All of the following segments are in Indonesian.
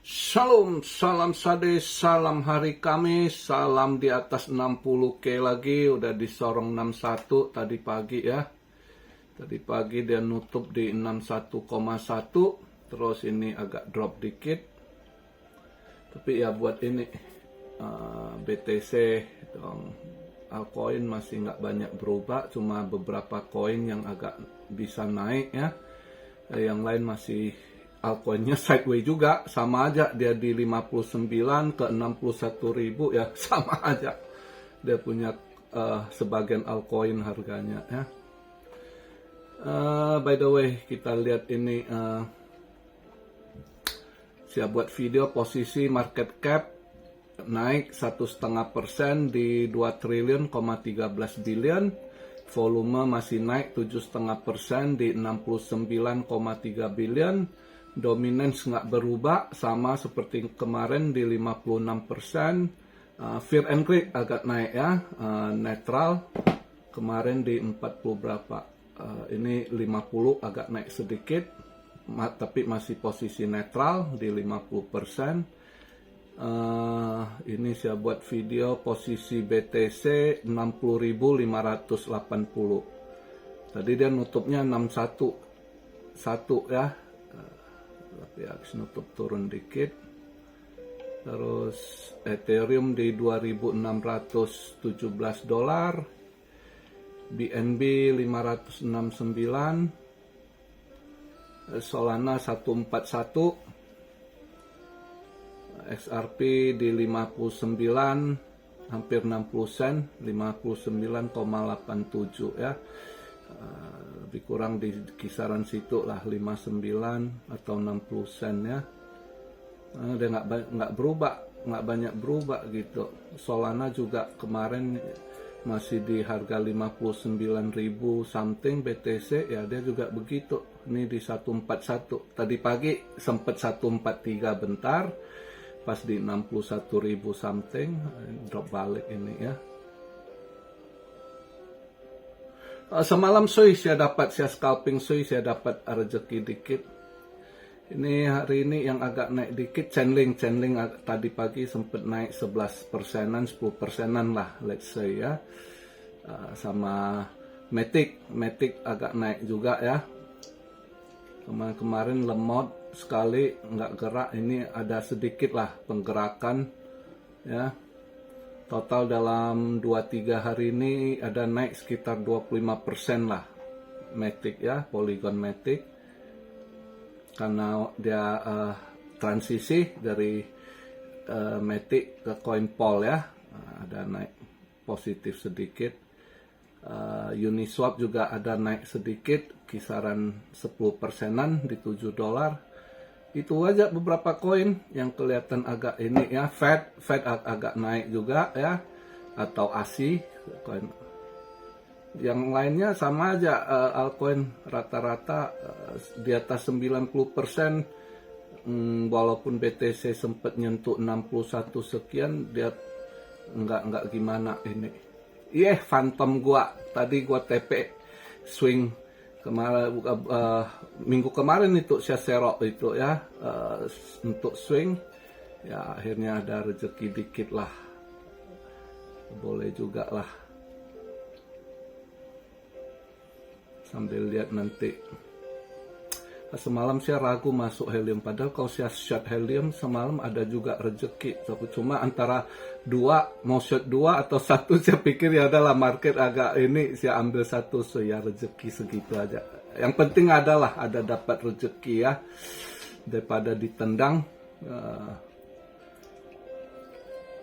Shalom, salam sade, salam hari Kamis, salam di atas 60K lagi, udah disorong 61 tadi pagi ya. Tadi pagi dia nutup di 61,1, terus ini agak drop dikit. Tapi ya buat ini BTC, altcoin masih nggak banyak berubah, cuma beberapa koin yang agak bisa naik ya. Yang lain masih altcoinnya sideways juga, sama aja dia di 59 ke 61 ribu ya, sama aja dia punya sebagian altcoin harganya ya. By the way, kita lihat ini saya buat video posisi market cap naik 1,5% di 2 triliun, 13 billion. Volume masih naik 7,5% di 69,3 billion. Dominance nggak berubah, sama seperti kemarin di 56%. Fear and Greed agak naik ya, netral. Kemarin di 40 berapa, ini 50 agak naik sedikit, tapi masih posisi netral di 50%. Ini saya buat video posisi BTC 60.580. Tadi dia nutupnya 61 ya, tapi habis nutup turun dikit. Terus Ethereum di 2.617 dolar, BNB 569, Solana 141, XRP di 59, hampir 60 sen, 59,87 ya. Lebih kurang di kisaran situ lah, 59 atau 60 sen ya. Dia nggak berubah, nggak banyak berubah gitu. Solana juga kemarin masih di harga 59.000 something BTC ya, dia juga begitu. Ini di 141. Tadi pagi sempat 143 bentar, pas di 61.000 something, drop balik ini ya. Semalam saya scalping saya dapat rezeki dikit. Ini hari ini yang agak naik dikit, Chainlink tadi pagi sempat naik 11%-an, 10%-an lah, let's say ya. Sama Matic agak naik juga ya. Kemarin lemot sekali, nggak gerak, ini ada sedikit lah penggerakan ya. Total dalam 2-3 hari ini ada naik sekitar 25% lah Matic ya, Polygon Matic. Karena dia transisi dari Matic ke CoinPol ya, ada naik positif sedikit. Uniswap juga ada naik sedikit, kisaran 10%-an di 7 dolar. Itu aja beberapa koin yang kelihatan agak ini ya. Fed agak naik juga ya, atau ASI koin. Yang lainnya sama aja, altcoin rata-rata di atas 90%. Walaupun BTC sempat nyentuh 61 sekian, dia nggak gimana ini. Phantom gua tadi gua TP swing kemarin, minggu kemarin itu saya serok itu ya, untuk swing ya, akhirnya ada rezeki dikit lah, boleh juga lah, sambil lihat nanti. Semalam saya ragu masuk helium, padahal kalau saya short helium semalam ada juga rezeki, cuma antara mau short 2 atau 1, saya pikir ya adalah market agak ini, saya ambil 1, so ya rezeki segitu aja. Yang penting adalah ada dapat rezeki ya, daripada ditendang.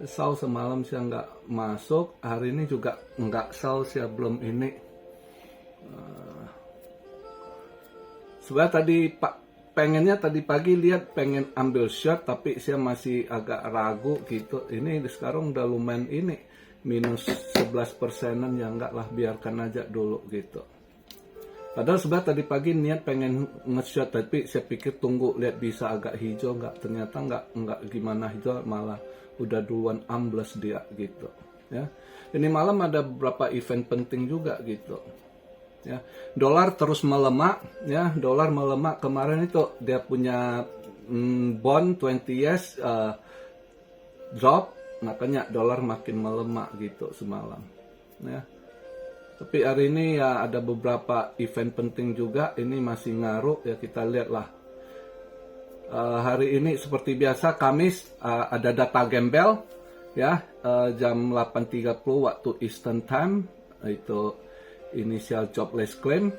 Sell semalam saya nggak masuk, hari ini juga nggak sell, saya belum ini. Sebenarnya tadi pagi lihat pengen ambil short, tapi saya masih agak ragu gitu. Ini sekarang udah lumayan ini, minus 11%-an, ya enggak lah, biarkan aja dulu gitu. Padahal sebenarnya tadi pagi niat pengen nge-short, tapi saya pikir tunggu lihat bisa agak hijau, enggak, ternyata enggak gimana hijau, malah udah duluan ambles dia gitu ya. Ini malam ada beberapa event penting juga gitu. Ya, dolar terus melemah ya, dolar melemah kemarin itu dia punya bond 20 years drop, makanya dolar makin melemah gitu semalam ya. Tapi hari ini ya ada beberapa event penting juga, ini masih ngaruh ya, kita lihatlah. Hari ini seperti biasa Kamis ada data gembel ya, jam 8.30 waktu Eastern Time, itu initial jobless claim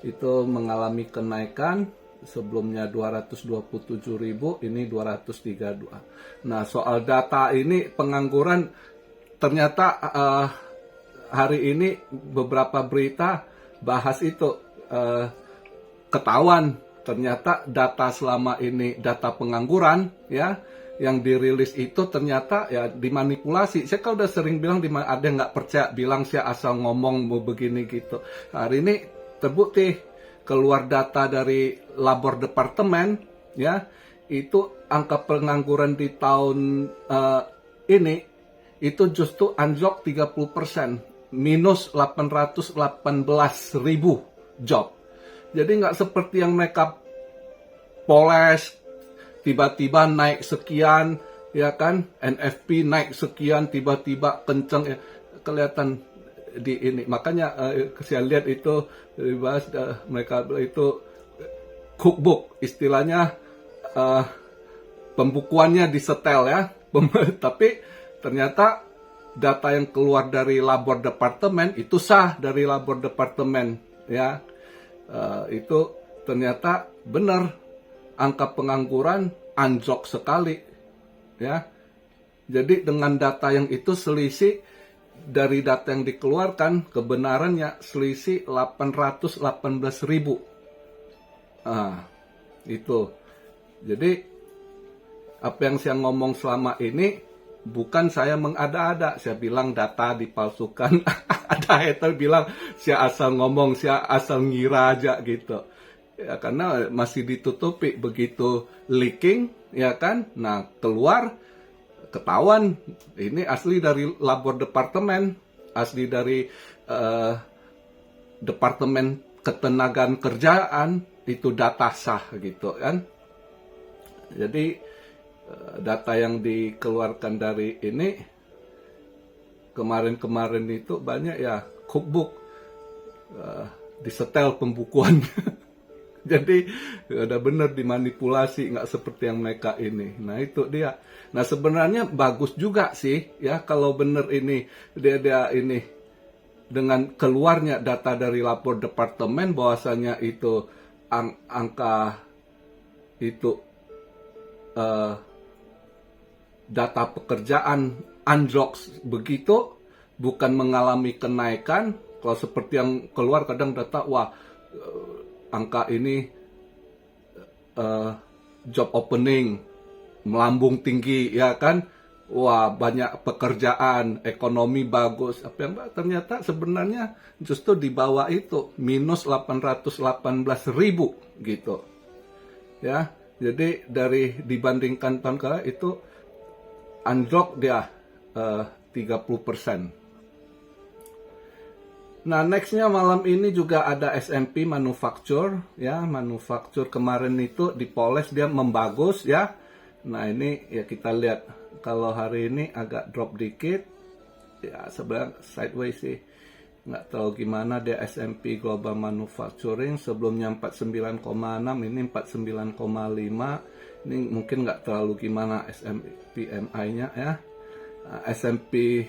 itu mengalami kenaikan, sebelumnya 227.000, ini 232. Nah, soal data ini pengangguran ternyata hari ini beberapa berita bahas itu, ketahuan ternyata data selama ini, data pengangguran ya yang dirilis itu ternyata ya dimanipulasi. Saya kalau udah sering bilang, ada yang nggak percaya, bilang saya asal ngomong mau begini gitu. Hari ini terbukti, keluar data dari Labor Department ya, itu angka pengangguran di tahun ini itu justru anjlok 30%, minus 818.000 job. Jadi nggak seperti yang mereka poles, tiba-tiba naik sekian, ya kan, NFP naik sekian, tiba-tiba kenceng, ya, kelihatan di ini. Makanya saya lihat itu dibahas, mereka itu cookbook, istilahnya pembukuannya disetel ya. Tapi ternyata data yang keluar dari Labor Department itu sah dari Labor Department ya. Itu ternyata benar, angka pengangguran anjlok sekali ya. Jadi dengan data yang itu selisih dari data yang dikeluarkan, kebenarannya selisih 818.000. Itu. Jadi apa yang saya ngomong selama ini bukan saya mengada-ada, saya bilang data dipalsukan. Ada hater bilang saya asal ngomong, saya asal ngira aja gitu. Ya, karena masih ditutupi, begitu leaking ya kan. Nah, keluar ketahuan ini asli dari Labor Department, asli dari Departemen Ketenagaan Kerjaan, itu data sah gitu kan. Jadi data yang dikeluarkan dari ini kemarin-kemarin itu banyak ya cookbook, disetel pembukuan. Jadi udah bener dimanipulasi, nggak seperti yang mereka ini. Nah itu dia. Nah sebenarnya bagus juga sih ya kalau bener ini dia ini dengan keluarnya data dari Labor Departemen bahwasanya itu angka itu data pekerjaan anjlok begitu, bukan mengalami kenaikan. Kalau seperti yang keluar kadang data angka ini job opening melambung tinggi ya kan, banyak pekerjaan, ekonomi bagus. Apa yang ternyata sebenarnya justru di bawah itu, minus 818.000 gitu ya. Jadi dari dibandingkan tahun kala itu anjlok dia 30%. Nah, nextnya malam ini juga ada S&P Manufacture ya. Manufacture kemarin itu dipoles, dia membagus ya. Nah ini ya kita lihat, kalau hari ini agak drop dikit ya, sebenarnya sideways sih, nggak tahu gimana dia. S&P Global Manufacturing sebelumnya 49,6, ini 49,5. Ini mungkin nggak terlalu gimana S&P PMI-nya ya. S&P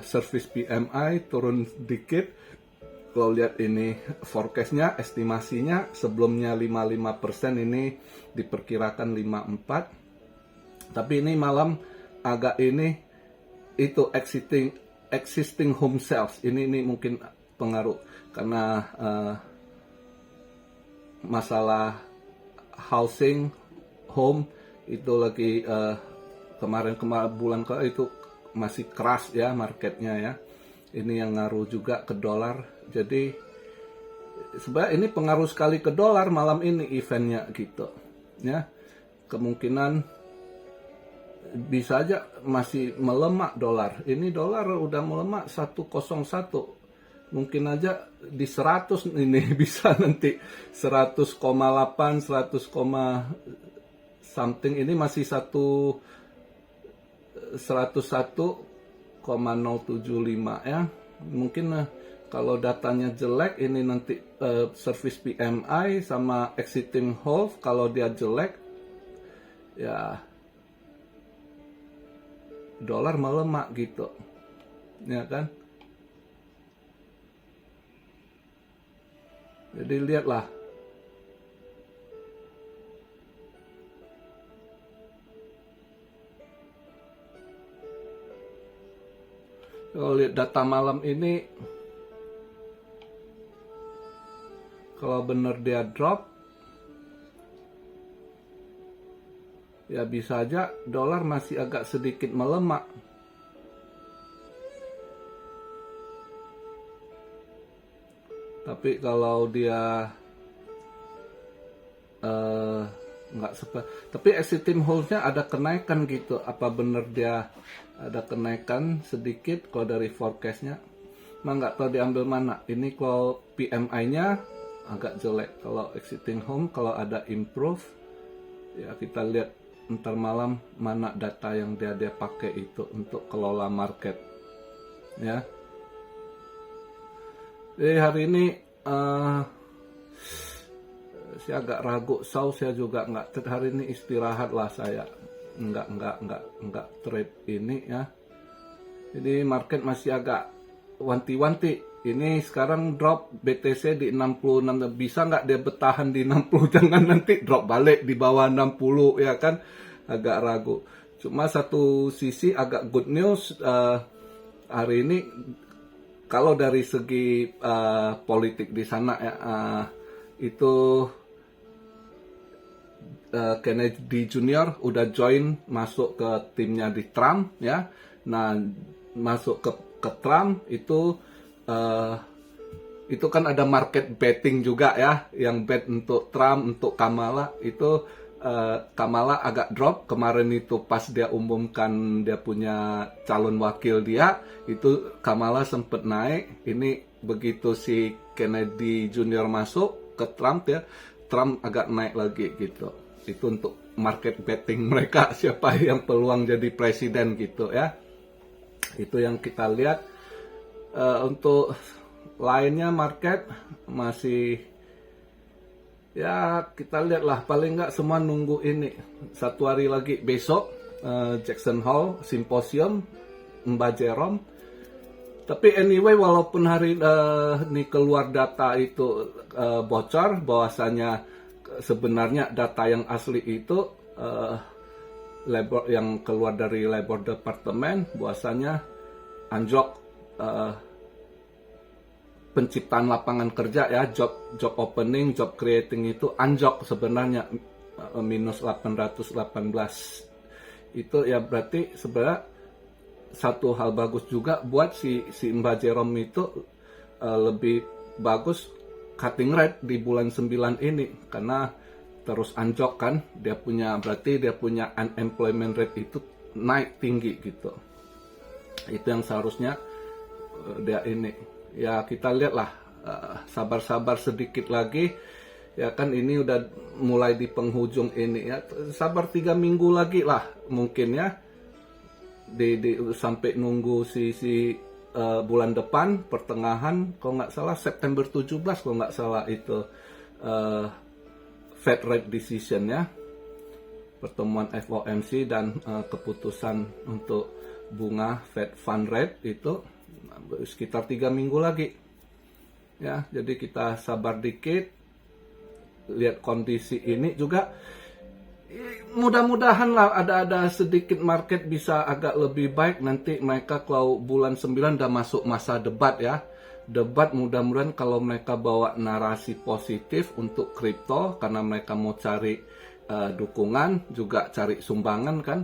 Service PMI turun dikit. Kalau lihat ini forecast-nya, estimasinya sebelumnya 55%, ini diperkirakan 54%. Tapi ini malam agak ini itu existing home sales. Ini mungkin pengaruh karena masalah housing home itu lagi kemarin bulan itu masih keras ya marketnya ya. Ini yang ngaruh juga ke dolar. Jadi sebenarnya ini pengaruh sekali ke dolar malam ini eventnya gitu ya. Kemungkinan bisa aja masih melemah dolar. Ini dolar udah melemah 101. Mungkin aja di 100 ini bisa nanti 100,8, something, ini masih 101,075 ya. Mungkin kalau datanya jelek ini nanti service PMI sama exiting hold, kalau dia jelek ya dolar melemah gitu, ya kan. Jadi lihatlah, kalau lihat data malam ini, kalau benar dia drop, ya bisa aja dolar masih agak sedikit melemah. Tapi kalau dia nggak tapi exiting hold-nya ada kenaikan gitu. Apa benar dia ada kenaikan sedikit kalau dari forecast-nya? Mah nggak tahu diambil mana. Ini kalau PMI-nya agak jelek. Kalau exiting hold, kalau ada improve, ya kita lihat ntar malam mana data yang dia pakai itu untuk kelola market, ya. Jadi hari ini saya agak ragu, saya juga nggak, hari ini istirahat lah saya, nggak trade ini ya. Jadi market masih agak wanti-wanti. Ini sekarang drop BTC di 66, bisa nggak dia bertahan di 60, jangan nanti drop balik di bawah 60 ya kan, agak ragu. Cuma satu sisi agak good news hari ini, kalau dari segi politik di sana ya, itu Kennedy Junior udah join masuk ke timnya di Trump ya. Nah, masuk ke Trump itu kan ada market betting juga ya, yang bet untuk Trump, untuk Kamala itu. Kamala agak drop kemarin itu pas dia umumkan dia punya calon wakil dia, itu Kamala sempat naik. Ini begitu si Kennedy Junior masuk ke Trump ya, Trump agak naik lagi gitu. Itu untuk market betting mereka, siapa yang peluang jadi presiden gitu ya. Itu yang kita lihat. Untuk lainnya market masih, ya kita lihatlah, paling nggak semua nunggu ini. Satu hari lagi besok Jackson Hole Symposium Mbak Jerome. Tapi anyway, walaupun hari ini keluar data itu bocor, bahwasanya sebenarnya data yang asli itu labor yang keluar dari Labor Department, bahwasanya anjlok penciptaan lapangan kerja ya, job opening, job creating itu anjlok sebenarnya minus 818. Itu ya berarti sebenarnya satu hal bagus juga buat si Mbak Jerome itu, lebih bagus cutting rate di bulan 9 ini karena terus anjlok kan, berarti dia punya unemployment rate itu naik tinggi gitu. Itu yang seharusnya dia ini, ya kita lihatlah, sabar-sabar sedikit lagi ya kan, ini udah mulai di penghujung ini ya, sabar 3 minggu lagi lah mungkin ya, sampai nunggu si bulan depan pertengahan, kalau nggak salah September 17 kalau nggak salah itu Fed rate decision ya, pertemuan FOMC dan keputusan untuk bunga Fed fund rate itu sekitar 3 minggu lagi ya. Jadi kita sabar dikit, lihat kondisi ini juga, mudah-mudahan lah ada sedikit market bisa agak lebih baik nanti. Mereka kalau bulan 9 udah masuk masa debat ya, debat, mudah-mudahan kalau mereka bawa narasi positif untuk kripto, karena mereka mau cari dukungan, juga cari sumbangan kan.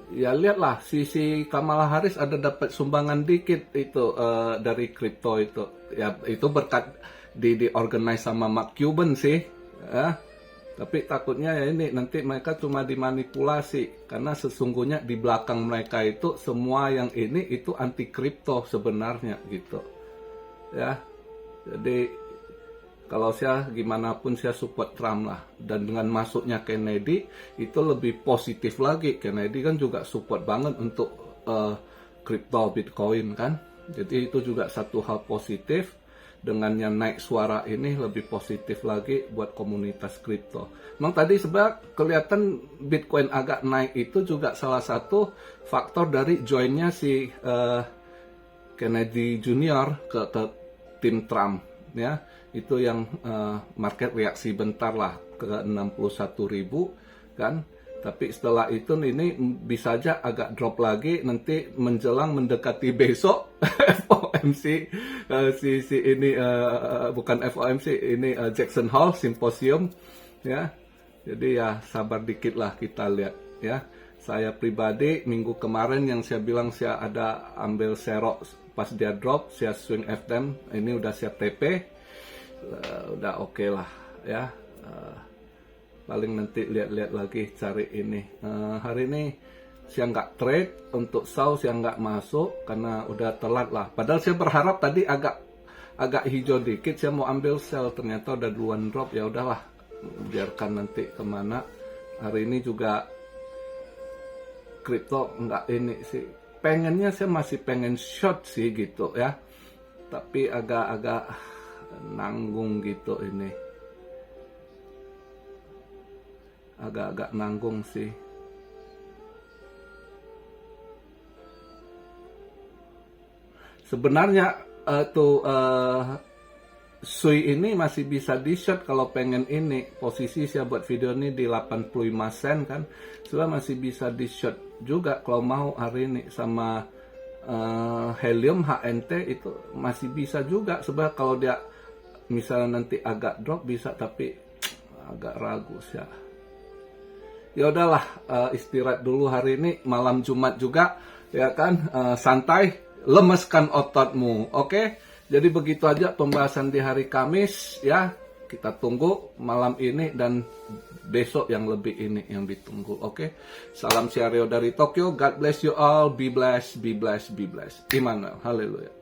Ya lihatlah, si Kamala Harris ada dapat sumbangan dikit itu dari kripto itu ya, itu berkat diorganize sama Mark Cuban sih ya. Tapi takutnya ya ini nanti mereka cuma dimanipulasi, karena sesungguhnya di belakang mereka itu semua yang ini itu anti kripto sebenarnya gitu ya. Jadi kalau saya gimana pun saya support Trump lah. Dan dengan masuknya Kennedy itu lebih positif lagi. Kennedy kan juga support banget untuk crypto Bitcoin kan. Jadi itu juga satu hal positif. Dengan yang naik suara ini lebih positif lagi buat komunitas kripto. Memang tadi sebenarnya kelihatan Bitcoin agak naik itu juga salah satu faktor dari joinnya si Kennedy Junior ke tim Trump ya. Itu yang market reaksi bentar lah ke 61.000 kan. Tapi setelah itu ini bisa aja agak drop lagi nanti menjelang mendekati besok FOMC ini bukan FOMC ini Jackson Hole Symposium ya. Jadi ya sabar dikit lah kita lihat ya. Saya pribadi minggu kemarin yang saya bilang saya ada ambil serok pas dia drop, saya swing FTM, ini udah siap TP, udah oke lah ya. Paling nanti lihat-lihat lagi cari ini. Hari ini saya nggak trade untuk SAU, saya nggak masuk karena udah telat lah. Padahal saya berharap tadi agak hijau dikit, saya mau ambil sell, ternyata udah duluan drop. Ya udahlah, biarkan nanti kemana. Hari ini juga kripto nggak ini sih. Pengennya saya masih pengen short sih gitu ya. Tapi agak nanggung gitu ini. Agak-agak nanggung sih. Sebenarnya Sui ini masih bisa di short kalau pengen ini. Posisi saya buat video ini di 85 sen kan. Sebenarnya masih bisa di short juga kalau mau hari ini. Sama Helium HNT itu masih bisa juga. Sebenarnya kalau dia misalnya nanti agak drop bisa, tapi agak ragu sih ya. Ya udahlah, istirahat dulu hari ini, malam Jumat juga ya kan, santai, lemeskan ototmu. Oke, jadi begitu aja pembahasan di hari Kamis ya. Kita tunggu malam ini dan besok yang lebih ini yang ditunggu. Oke, salam Siario dari Tokyo. God bless you all, be blessed, be blessed, be blessed. Immanuel, haleluya.